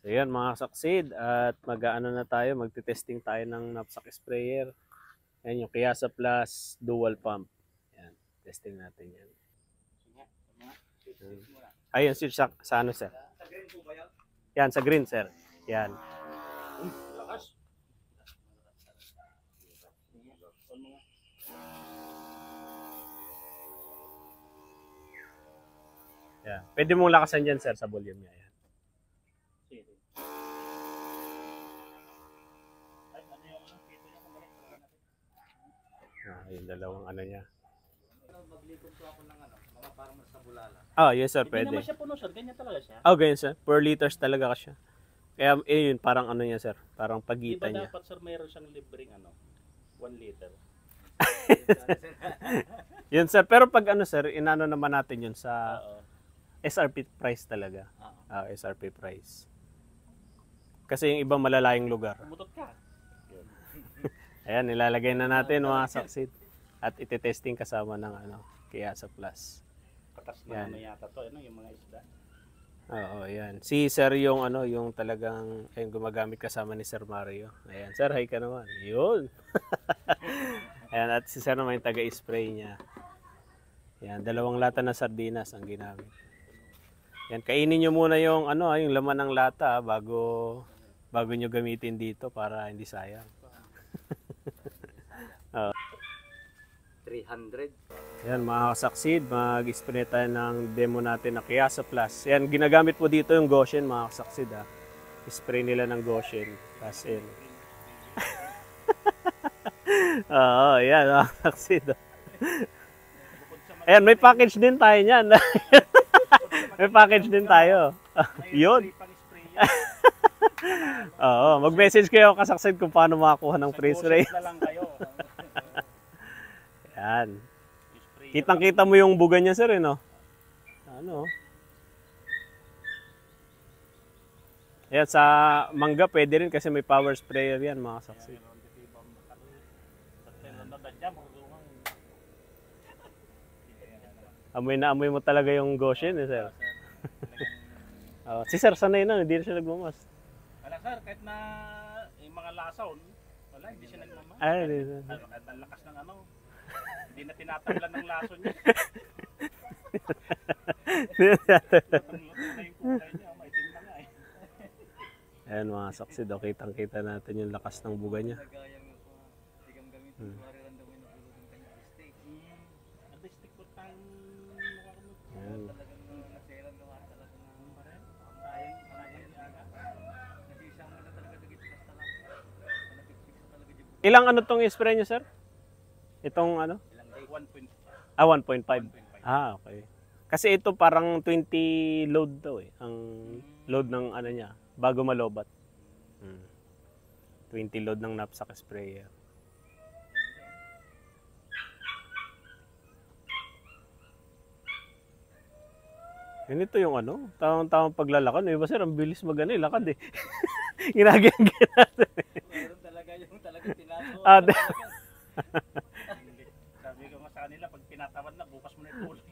So yan mga saksid at mag-aano na tayo, magte-testing tayo ng knapsack sprayer. Yan yung Kiyasa Plus dual pump. Yan, testing natin yan. Ayun, switch sa ano sir? Yan, sa green sir. Yan. Yan. Pwede mong lakasan dyan sir sa volume niya. Yan. Yung dalawang ano niya. Maglikod ko ako ng mga parang sa bulala. Yes sir, Hindi pwede. naman siya puno sir, ganyan talaga siya. Ganyan sir. Per liters talaga siya. Kaya yun, parang ano niya sir, parang pagitan niya. Dapat sir mayroon siyang libreng 1 liter. Yun sir, pero pag ano sir, inano naman natin yun sa SRP price talaga. SRP price. Kasi yung ibang malalayong lugar. Umutot ka. Ayan, nilalagay na natin mga saksid. At ite-testing kasama ng Kiyasa Plus. Katas na yata to, yung mga isda. Yan. Si Sir yung yung talagang gumagamit kasama ni Sir Mario. Ayan, Sir, hi ka naman. Yun. Ayan, at si Sir naman yung taga-spray niya. Ayan, 2 lata na sardinas ang ginamit. Yan, kainin nyo muna yung yung laman ng lata bago nyo gamitin dito para hindi sayang. 300. Yan mga kasaksid, mag-spray tayo ng demo natin na Kiyasa Plus. Yan, ginagamit po dito yung Goshen mga kasaksid ha. Spray nila ng Goshen. As in. Yan mga kasaksid. Ayan, may package din tayo niyan. May package din tayo. Yun. Mag-message kayo kasaksid kung paano makakuha ng free spray. Yan. Kitang-kita mo yung buga niya, sir, no? Ayan, sa mangga pwede rin kasi may power sprayer yan, mga saksi. Amoy na amoy mo talaga yung Goshen, sir. Si sir, sanay na, hindi na siya nagmamas. Wala sir, kahit na yung mga lasaw, wala, hindi siya nagmamas. At ang lakas ng hindi na tinatablan ng laso niya. Ayan mga saksi, kitang-kita natin yung lakas ng buga niya. Ayan. Ilang tong i-spray niyo, sir? Itong 1.5. Okay. Kasi ito parang 20 load daw eh. Ang load ng niya, bago malobat. 20 load ng knapsack sprayer. Ganito yung tamang paglalakad. Iba sir, ang bilis lakad eh. Ginagayan natin. Meron talaga yung tinaso. Sabi ko nga sa kanila, pag tinatawan na, bukas mo na ituloy.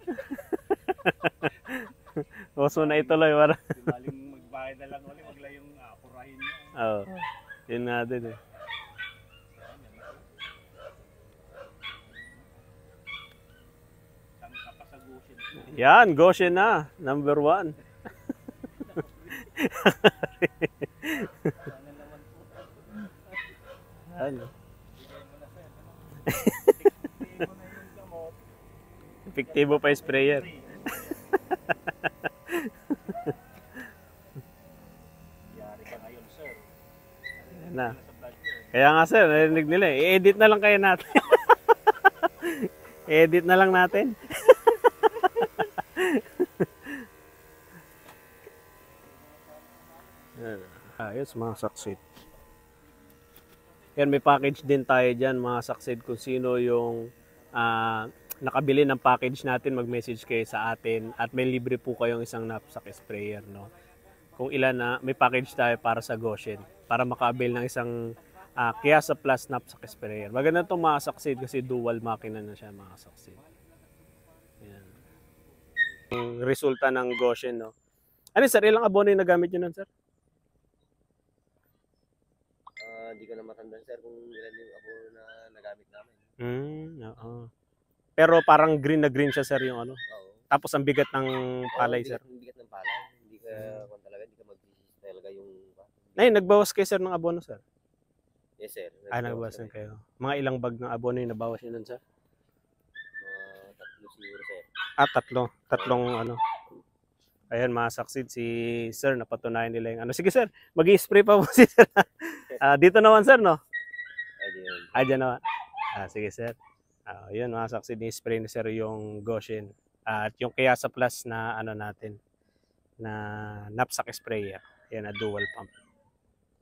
Oso na ituloy. Maling magbayad na lang ulit, wag lang yung apurahin niya. Yun nga din eh. Yan, Goshen na. Number 1. Yan. Epektibo pa yung sprayer. Yari ka ngayon, sir. Yan na. Kaya nga sir, narinig nila eh. I-edit na lang kayo natin. I-edit na lang natin. Ayos mga saksid. Yan, may package din tayo dyan mga saksid. Kung sino yung nakabili ng package natin, mag-message kayo sa atin. At may libre po kayong isang knapsack sprayer. No? Kung ilan may package tayo para sa Goshen. Para makabil ng isang Kiyasa Plus knapsack sprayer. Maganda itong mga saksid kasi dual makina na siya mga saksid. Yan. Yung resulta ng Goshen. No? Ano sir, ilang abono yung nagamit nyo nun sir? ko na matandaan sir kung ilan yung abono na nagamit namin. Oo. Pero parang green na green siya sir yung ano. Oo. Tapos ang bigat ng palay Oo, sir. Ang bigat ng palay. Hindi ka, kung talaga, hindi ka mag-disease talaga yung... Ay, nagbawas kayo sir ng abono sir? Yes sir. Nagbawas na kayo. Mga ilang bag ng abono yung nabawas nyo nun sir? Mga 3 siguro sir. Tatlong ano. Ayan mga saksid, si sir napatunayan nila yung ano. Sige sir, mag-i-spray pa po si sir. Dito naman sir no? Ay, Dyan naman. Sige sir. Yun mga saksid, ni-spray ni sir yung Goshen. At yung Kayasa Plus na ano natin, na knapsack sprayer. Ayan, na dual pump.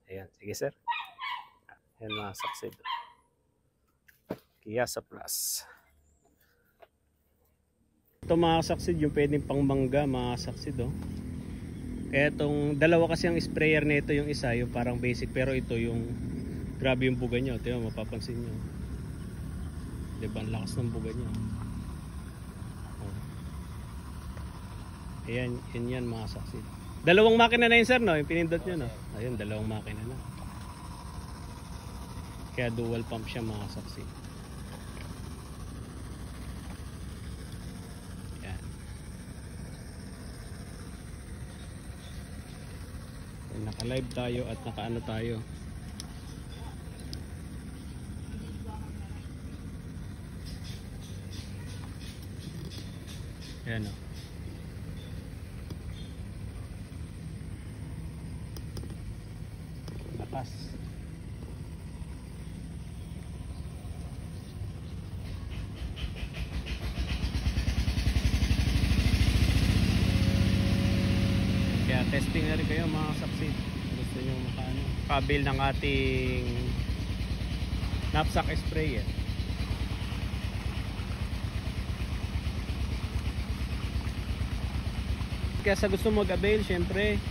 Ayan, sige sir. Ayan mga saksid. Kayasa Plus. Ito mga saksid, yung pwedeng pangmangga mga saksid oh. Kaya itong dalawa kasi ang sprayer nito, yung isa yung parang basic, pero ito yung grabe yung buga nyo. Ito yung mapapansin nyo. Diba ang lakas ng buga nyo. Oh. Ayan, yan mga saksid. Dalawang makina na yun sir no, yung pinindot nyo no. Ayun, dalawang makina na. Kaya dual pump siya mga saksid. Naka-live tayo at naka-ano tayo. Ayan o. Lakas. Kaya testing na rin kayo mga saksi. Gusto nyo maka-avail ng ating knapsack sprayer. Kaya sa gusto mag-avail, syempre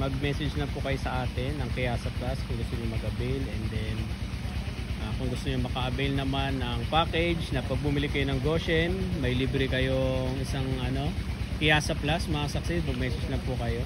mag-message na po kayo sa atin ng Kayasa Plus kung gusto nyo mag-avail, and then kung gusto nyo maka-avail naman ng package na pag bumili kayo ng Goshen, may libre kayong isang Kayasa Plus mga saksi, mag-message na po kayo.